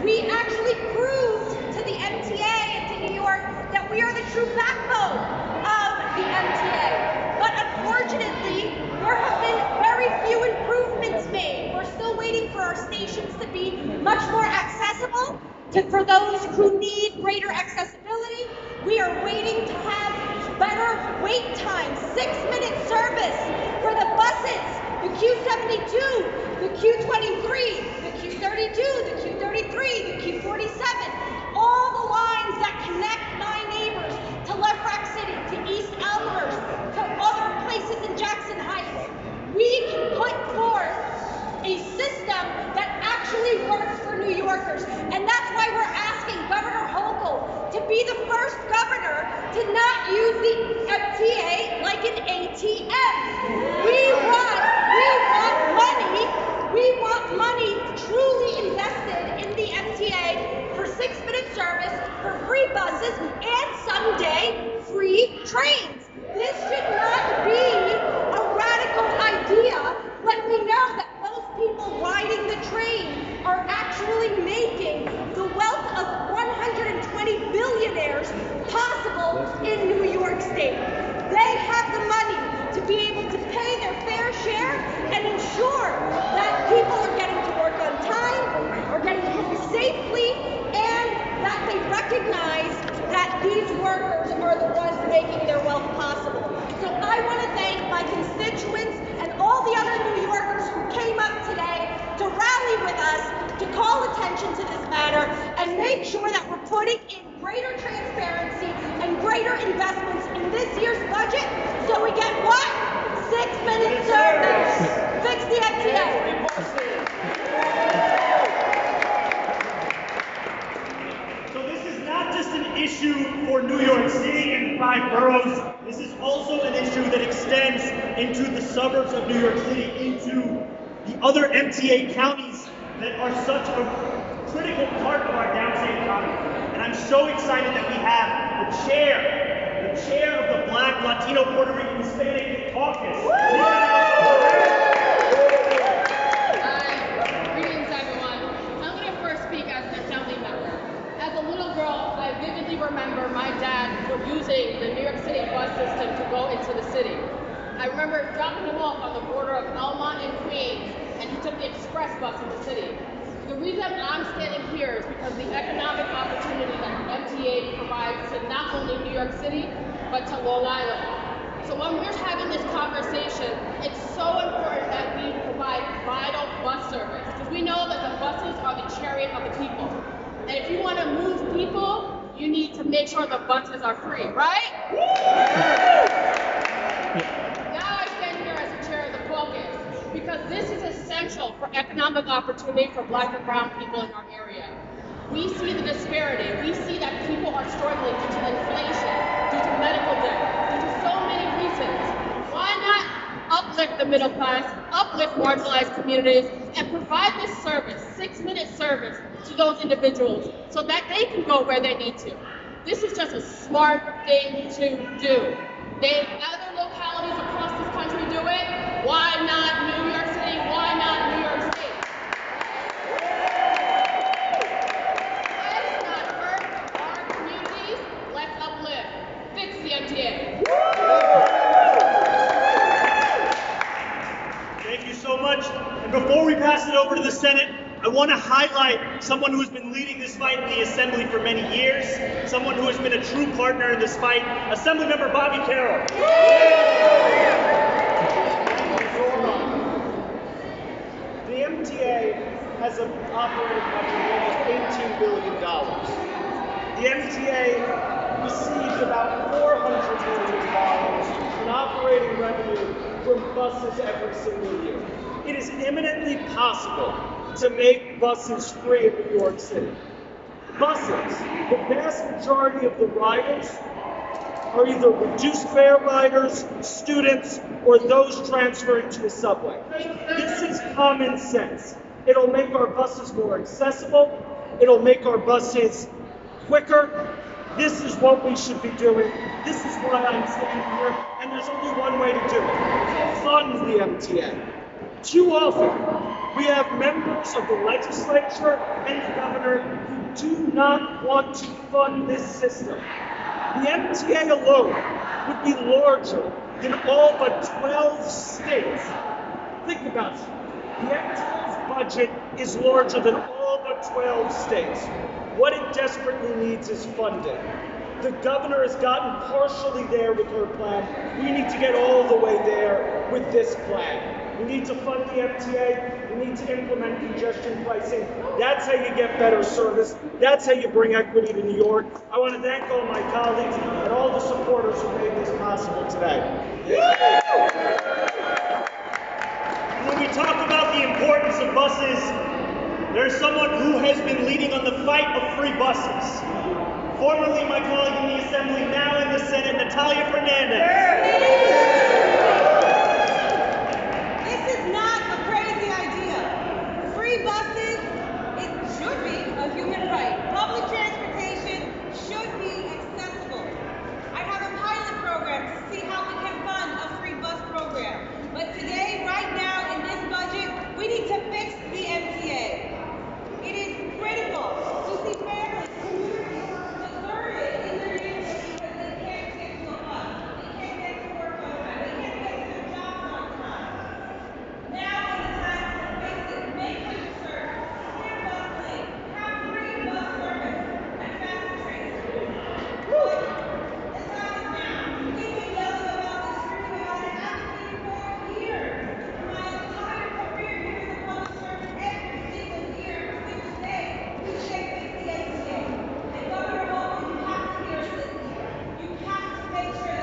We actually proved to the MTA and to New York that we are the true backbone of the MTA. But unfortunately, there have been very few improvements made. We're still waiting for our stations to be much more accessible for those who need greater accessibility. We are waiting to have better wait times, 6-minute service for the buses, the Q72, the Q23, the Q32, the Q33, the Q47, all the lines that connect my neighbors to Left Rack City, to East Elmhurst, to other places in Jackson Heights. We can put forth a system that actually works for New Yorkers. And that's why we're asking Governor Hochul to be the first governor to not use the MTA like an ATM. We want money truly invested in the MTA for 6-minute service, for free buses, and someday free trains. This should not be a radical idea when we know that most people riding the train are actually making the wealth of 120 billionaires possible in New York State. They have the money to be able to pay their fair share and ensure that people are getting to work on time, are getting home safely, and that they recognize that these workers are the ones making their wealth possible. So I want to thank my constituents and all the other New Yorkers who came up today to rally with us, to call attention to this matter, and make sure that we're putting in greater transparency and greater investments in this year's budget so we get what? 6-minute service. Fix the MTA. Issue for New York City and 5 boroughs. This is also an issue that extends into the suburbs of New York City, into the other MTA counties that are such a critical part of our downstate economy. And I'm so excited that we have the chair of the Black, Latino, Puerto Rican, Hispanic Caucus. Greetings, everyone. I'm going to first speak as an assembly member. As a little girl, I vividly remember my dad using the New York City bus system to go into the city. I remember dropping him off on the border of Elmont and Queens, and he took the express bus in the city. The reason I'm standing here is because the economic opportunity that MTA provides to not only New York City, but to Long Island. So when we're having this conversation, it's so important that we provide vital bus service, because we know that the buses are the chariot of the people. And if you want to move people, you need to make sure the buses are free, right? Now I stand here as the chair of the caucus because this is essential for economic opportunity for Black and brown people in our area. We see the disparity. We see that people are struggling due to inflation, due to medical debt, due to so many reasons. Why not uplift the middle class, uplift marginalized communities, and provide this service, 6-minute service, to those individuals so that they can go where they need to. This is just a smart thing to do. Other localities across this country do it. Why not New York City? Why not New York State? Let's not hurt our communities. Let's uplift. Fix the MTA. Thank you so much. And before we pass it over to the Senate, I want to highlight someone who has been leading this fight in the Assembly for many years, someone who has been a true partner in this fight, Assemblymember Bobby Carroll. The MTA has an operating budget of almost $18 billion. The MTA receives about $400 million in operating revenue from buses every single year. It is eminently possible to make buses free in New York City. Buses, the vast majority of the riders are either reduced fare riders, students, or those transferring to the subway. This is common sense. It'll make our buses more accessible. It'll make our buses quicker. This is what we should be doing. This is why I'm standing here, and there's only one way to do it: fund the MTA. Too often, We have members of the legislature and the governor who do not want to fund this system. The MTA alone would be larger than all but 12 states. Think about it. The MTA's budget is larger than all but 12 states. What it desperately needs is funding. The governor has gotten partially there with her plan. We need to get all the way there with this plan. We need to fund the MTA. We need to implement congestion pricing. That's how you get better service. That's how you bring equity to New York. I want to thank all my colleagues and all the supporters who made this possible today. When we talk about the importance of buses, there's someone who has been leading on the fight of free buses. Formerly my colleague in the Assembly, now in the Senate, Natalia Fernandez. This is not a crazy idea. Free buses, it should be a human right. Public transportation should be accessible. I have a pilot program to see how we can fund a free bus program. But today, right now, in this budget, we need to fix the MTA. It is critical to see families, communities deserted in their neighborhoods because they can't get to a bus. They can't get to work on time. They can't get to their jobs on time. Now is the time to fix it. Make it serve. Clear bus lanes. Have free bus service and fast trains. But the time is now. We've been yelling about this, screaming about it, advocating for years. My entire career here as a public servant, every single year, every single day, we say fix the MTA. And Governor Hochul, you have to hear us this year. You have to make sure